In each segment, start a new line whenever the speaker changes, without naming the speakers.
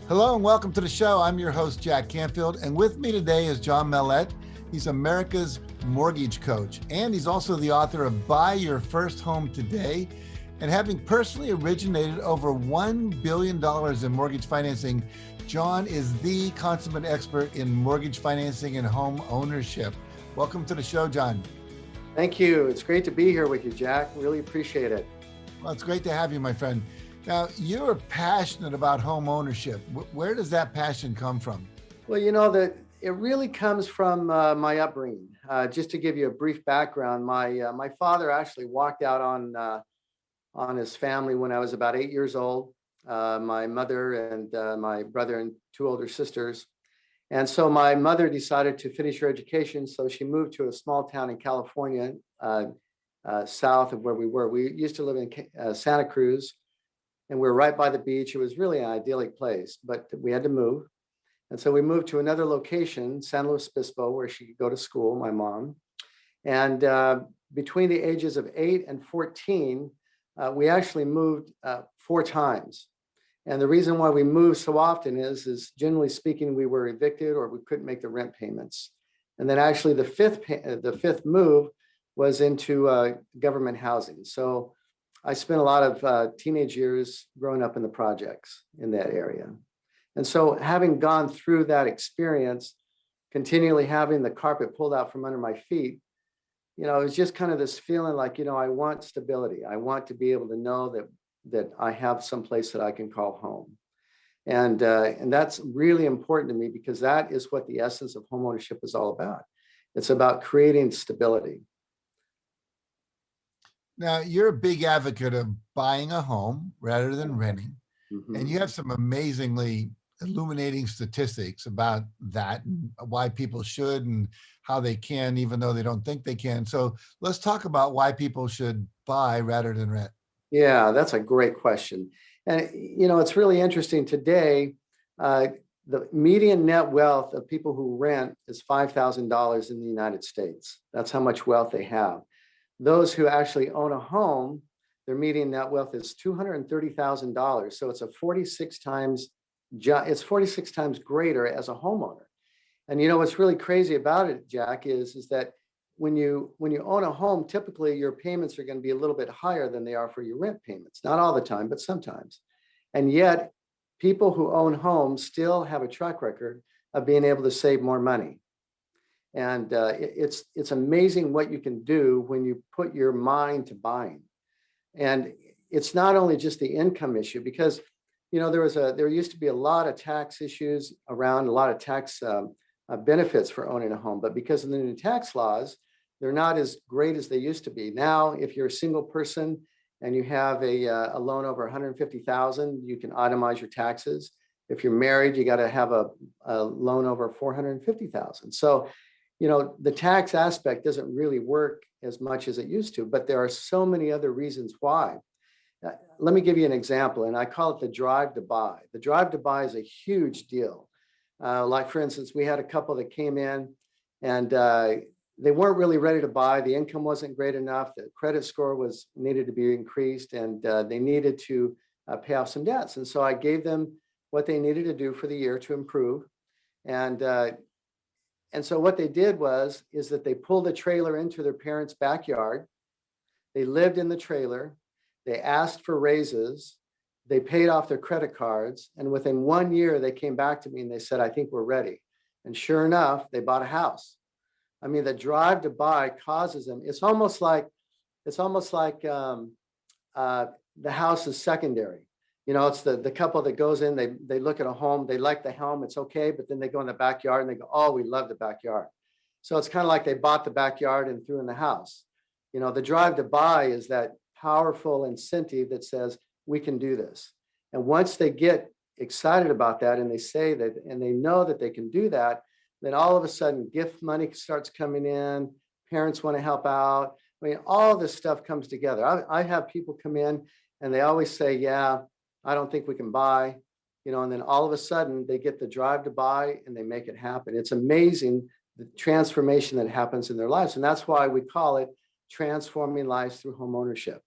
Hello and welcome to the show. I'm your host, Jack Canfield, and with me today is John Mallett. He's America's mortgage coach, and he's also the author of Buy Your First Home Today. And having personally originated over $1 billion in mortgage financing, John is the consummate expert in mortgage financing and home ownership. Welcome to the show, John.
Thank you. It's great to be here with you, Jack. Really appreciate it.
Well, it's great to have you, my friend. Now, you're passionate about home ownership. Where does that passion come from?
Well, it really comes from my upbringing. Just to give you a brief background, my father actually walked out on his family when I was about 8 years old. My mother and my brother and two older sisters. And so my mother decided to finish her education. So she moved to a small town in California, south of where we were. We used to live in Santa Cruz, and we were right by the beach. It was really an idyllic place, but we had to move. And so we moved to another location, San Luis Obispo, where she could go to school, my mom. And between the ages of 8 and 14, we actually moved 4 times. And the reason why we moved so often is generally speaking, we were evicted or we couldn't make the rent payments. And then actually the fifth move was into government housing. So I spent a lot of teenage years growing up in the projects in that area. And so having gone through that experience, continually having the carpet pulled out from under my feet, it was just kind of this feeling like, I want stability. I want to be able to know that I have some place that I can call home. And that's really important to me because that is what the essence of homeownership is all about. It's about creating stability.
Now, you're a big advocate of buying a home rather than renting.
Mm-hmm.
And you have some amazingly illuminating statistics about that and why people should and how they can, even though they don't think they can. So let's talk about why people should buy rather than rent.
Yeah, that's a great question. And, it's really interesting today. The median net wealth of people who rent is $5,000 in the United States. That's how much wealth they have. Those who actually own a home, their median net wealth is $230,000. So it's 46 times greater as a homeowner. And what's really crazy about it, Jack, is that when you own a home, typically your payments are going to be a little bit higher than they are for your rent payments. Not all the time, but sometimes. And yet, people who own homes still have a track record of being able to save more money. And it's amazing what you can do when you put your mind to buying. And it's not only just the income issue, because there used to be a lot of tax issues around, a lot of tax benefits for owning a home, but because of the new tax laws, they're not as great as they used to be. Now, if you're a single person and you have a loan over $150,000, you can itemize your taxes. If you're married, you got to have a loan over $450,000. So the tax aspect doesn't really work as much as it used to, but there are so many other reasons why. Let me give you an example, and I call it the drive to buy. The drive to buy is a huge deal. Like, for instance, we had a couple that came in and they weren't really ready to buy. The income wasn't great enough. The credit score needed to be increased, and they needed to pay off some debts. And so I gave them what they needed to do for the year to improve. And so what they did is that they pulled a trailer into their parents' backyard. They lived in the trailer. They asked for raises. They paid off their credit cards. And within 1 year, they came back to me and they said, I think we're ready. And sure enough, they bought a house. I mean, the drive to buy causes them. It's almost like the house is secondary. It's the couple that goes in, they look at a home, they like the home, it's okay, but then they go in the backyard and they go, oh, we love the backyard. So it's kind of like they bought the backyard and threw in the house. The drive to buy is that powerful incentive that says, we can do this. And once they get excited about that and they say that, and they know that they can do that, then all of a sudden gift money starts coming in, parents want to help out. I mean, all this stuff comes together. I have people come in and they always say, yeah, I don't think we can buy, and then all of a sudden they get the drive to buy and they make it happen. It's amazing the transformation that happens in their lives. And that's why we call it transforming lives through homeownership.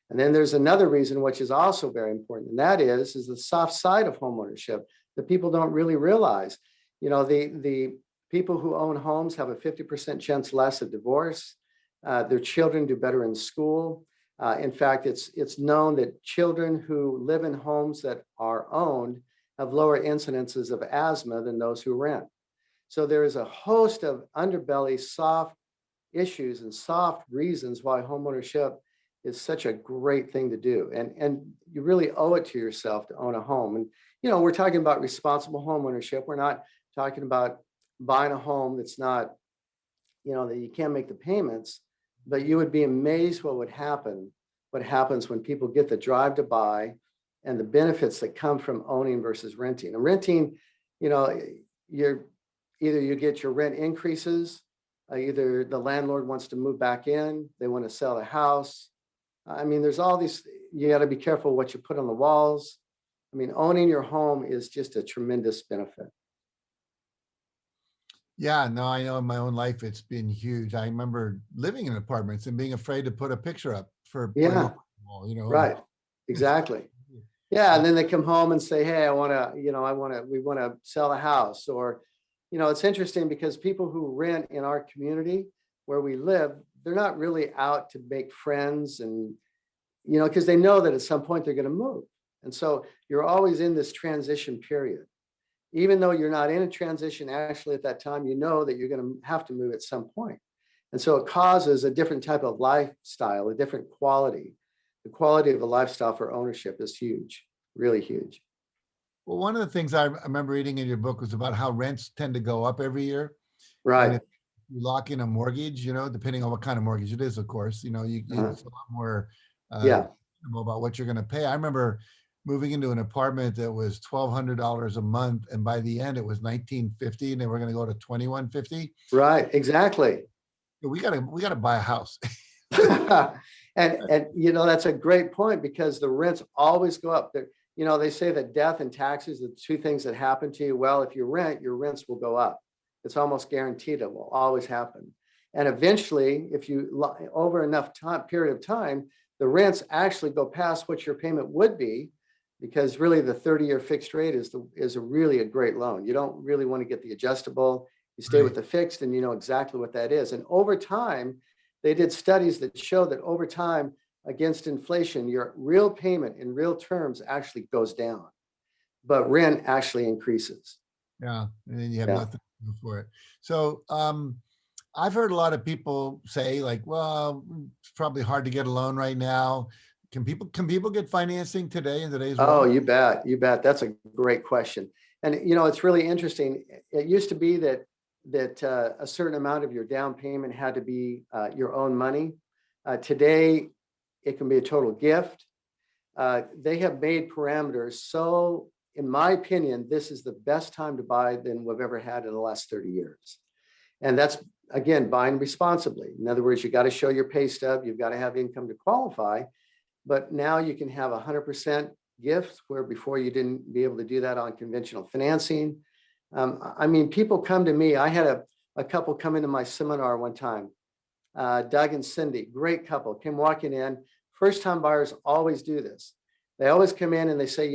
And then there's another reason, which is also very important, and that is the soft side of homeownership. that people don't really realize. The people who own homes have a 50% chance less of divorce. Their children do better in school. In fact, it's known that children who live in homes that are owned have lower incidences of asthma than those who rent. So there is a host of underbelly soft issues and soft reasons why homeownership is such a great thing to do. And you really owe it to yourself to own a home. And, we're talking about responsible homeownership. We're not talking about buying a home that's not, that you can't make the payments, but you would be amazed what happens when people get the drive to buy and the benefits that come from owning versus renting. And renting, you're either you get your rent increases, either the landlord wants to move back in, they want to sell the house. I mean, there's all these, you got to be careful what you put on the walls. I mean, owning your home is just a tremendous benefit.
Yeah, no, I know in my own life, it's been huge. I remember living in apartments and being afraid to put a picture up for putting
Yeah,
on the wall,
right. Exactly. Yeah. And then they come home and say, hey, we want to sell a house. Or, it's interesting because people who rent in our community where we live, they're not really out to make friends and, because they know that at some point they're going to move. And so you're always in this transition period. Even though you're not in a transition, actually at that time, you know that you're going to have to move at some point. And so it causes a different type of lifestyle, a different quality. The quality of the lifestyle for ownership is huge, really huge.
Well, one of the things I remember reading in your book was about how rents tend to go up every year. And
Right.
if you lock in a mortgage, depending on what kind of mortgage it is, of course, it's a lot more
Yeah.
about what you're going to pay. I remember moving into an apartment that was $1,200 a month, and by the end it was $1,950, and they were going to go to $2,150.
Right. Exactly.
We gotta buy a house.
and that's a great point because the rents always go up. They say that death and taxes are the two things that happen to you. Well, if you rent, your rents will go up. It's almost guaranteed it will always happen. And eventually, if you over enough period of time, the rents actually go past what your payment would be, because really the 30-year fixed rate is really a great loan. You don't really want to get the adjustable. You stay with the fixed, and you know exactly what that is. And over time, they did studies that show that over time, against inflation, your real payment in real terms actually goes down, but rent actually increases.
Yeah, and then you have nothing to do for it. So I've heard a lot of people say, like, well, it's probably hard to get a loan right now. Can people get financing today in today's world?
Oh, you bet. You bet. That's a great question. And it's really interesting. It used to be that a certain amount of your down payment had to be your own money. Today, it can be a total gift. They have made parameters. So, in my opinion, this is the best time to buy than we've ever had in the last 30 years. And that's, again, buying responsibly. In other words, you got to show your pay stub. You've got to have income to qualify. But now you can have 100% gift, where before you didn't be able to do that on conventional financing. People come to me. I had a couple come into my seminar one time. Doug and Cindy, great couple, came walking in. First-time buyers always do this. They always come in and they say,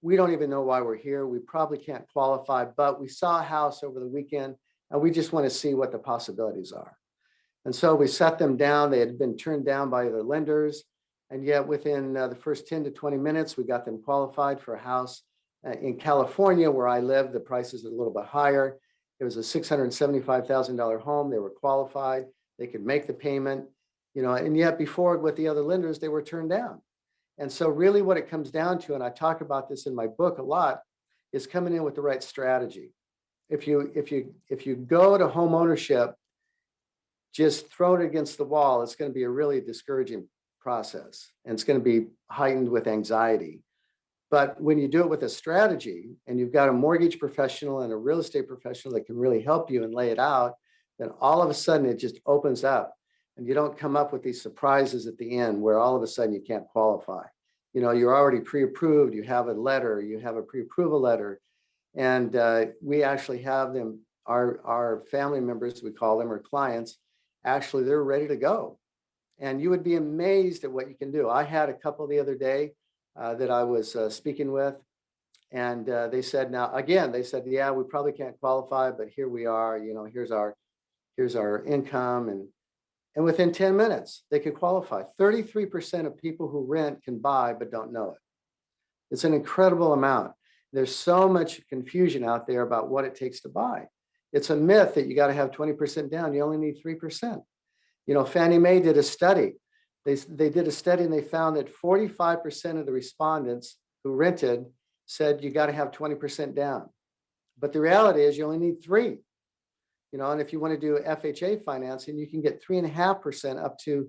we don't even know why we're here. We probably can't qualify, but we saw a house over the weekend and we just want to see what the possibilities are. And so we sat them down. They had been turned down by their lenders. And yet within the first 10 to 20 minutes, we got them qualified for a house in California, where I live. The prices are a little bit higher. It was a $675,000 home. They were qualified. They could make the payment, and yet before with the other lenders, they were turned down. And so really what it comes down to, and I talk about this in my book a lot, is coming in with the right strategy. If you go to home ownership, just throw it against the wall, it's going to be a really discouraging process, and it's going to be heightened with anxiety. But when you do it with a strategy, and you've got a mortgage professional and a real estate professional that can really help you and lay it out, then all of a sudden it just opens up, and you don't come up with these surprises at the end where all of a sudden you can't qualify. You're already pre-approved. You have a letter. You have a pre-approval letter, and we actually have them. Our family members, we call them, or clients, actually they're ready to go. And you would be amazed at what you can do. I had a couple the other day that I was speaking with. And they said, yeah, we probably can't qualify, but here we are, here's our income. And within 10 minutes, they could qualify. 33% of people who rent can buy, but don't know it. It's an incredible amount. There's so much confusion out there about what it takes to buy. It's a myth that you got to have 20% down. You only need 3%. Fannie Mae did a study. They did a study and they found that 45% of the respondents who rented said you got to have 20% down. But the reality is you only need 3. And if you want to do FHA financing, you can get 3.5% up to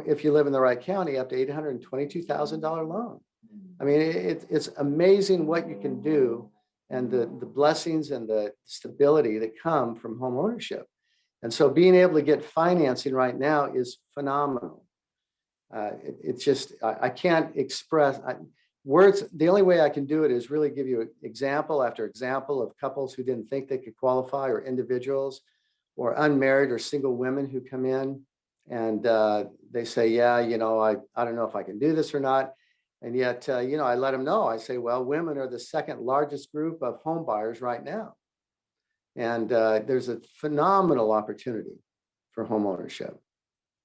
if you live in the right county, up to $822,000 loan. I mean, it's amazing what you can do and the blessings and the stability that come from home ownership. And so being able to get financing right now is phenomenal. It's just, I can't express words. The only way I can do it is really give you example after example of couples who didn't think they could qualify, or individuals or unmarried or single women who come in and they say, yeah, I don't know if I can do this or not. And yet, I let them know. I say, well, women are the second largest group of home buyers right now. And there's a phenomenal opportunity for home ownership.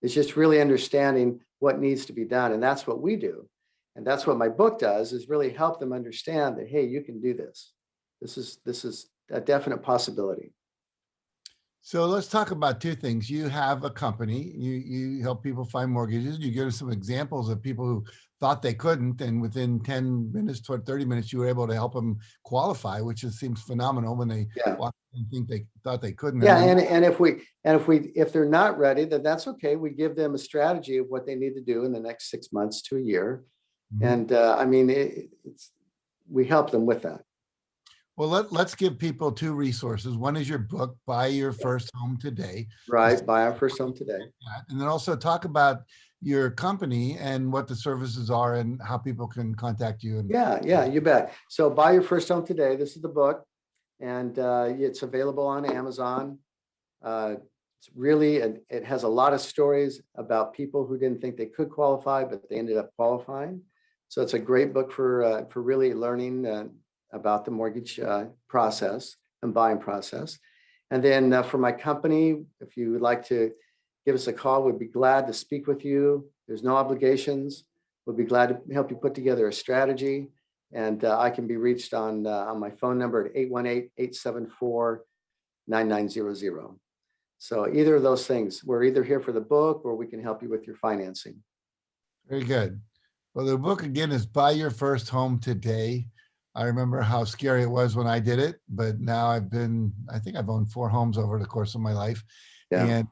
It's just really understanding what needs to be done. And that's what we do. And that's what my book does, is really help them understand that, hey, you can do this. This is a definite possibility.
So let's talk about 2 things. You have a company, you help people find mortgages. You give us some examples of people who thought they couldn't, and within 10 minutes to 30 minutes, you were able to help them qualify, which just seems phenomenal when they walk in and think they thought they couldn't.
Yeah, and if they're not ready, then that's okay. We give them a strategy of what they need to do in the next 6 months to a year. Mm-hmm. And we help them with that.
Well, let's give people 2 resources. One is your book, Buy Your First Home Today.
Right, Buy Our First Home Today.
And then also talk about your company and what the services are and how people can contact you.
Yeah, you bet. So Buy Your First Home Today, this is the book, and it's available on Amazon. It has a lot of stories about people who didn't think they could qualify, but they ended up qualifying. So it's a great book for really learning about the mortgage process and buying process. And then for my company, if you would like to give us a call, we'd be glad to speak with you. There's no obligations. We'll be glad to help you put together a strategy. And I can be reached on my phone number at 818-874-9900. So either of those things, we're either here for the book or we can help you with your financing.
Very good. Well, the book again is Buy Your First Home Today. I remember how scary it was when I did it, but now I think I've owned 4 homes over the course of my life. Yeah. And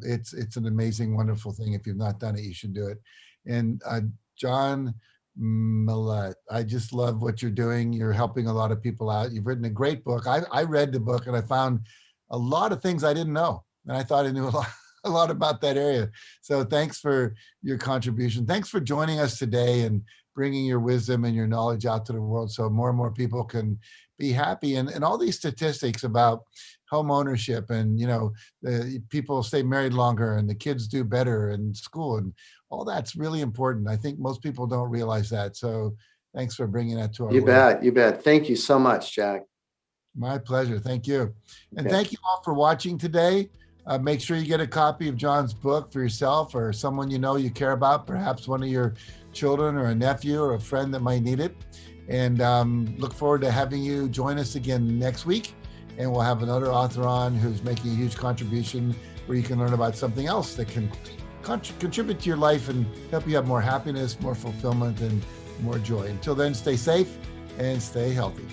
it's an amazing, wonderful thing. If you've not done it, you should do it. And John Mallett, I just love what you're doing. You're helping a lot of people out. You've written a great book. I read the book and I found a lot of things I didn't know. And I thought I knew a lot about that area. So thanks for your contribution. Thanks for joining us today and bringing your wisdom and your knowledge out to the world so more and more people can be happy. And all these statistics about home ownership and, the people stay married longer and the kids do better in school and all that's really important. I think most people don't realize that. So thanks for bringing that to our world.
You bet. Thank you so much, Jack.
My pleasure. Thank you. And thank you all for watching today. Make sure you get a copy of John's book for yourself or someone you care about, perhaps one of your children or a nephew or a friend that might need it. And look forward to having you join us again next week. And we'll have another author on who's making a huge contribution where you can learn about something else that can contribute to your life and help you have more happiness, more fulfillment, and more joy. Until then, stay safe and stay healthy.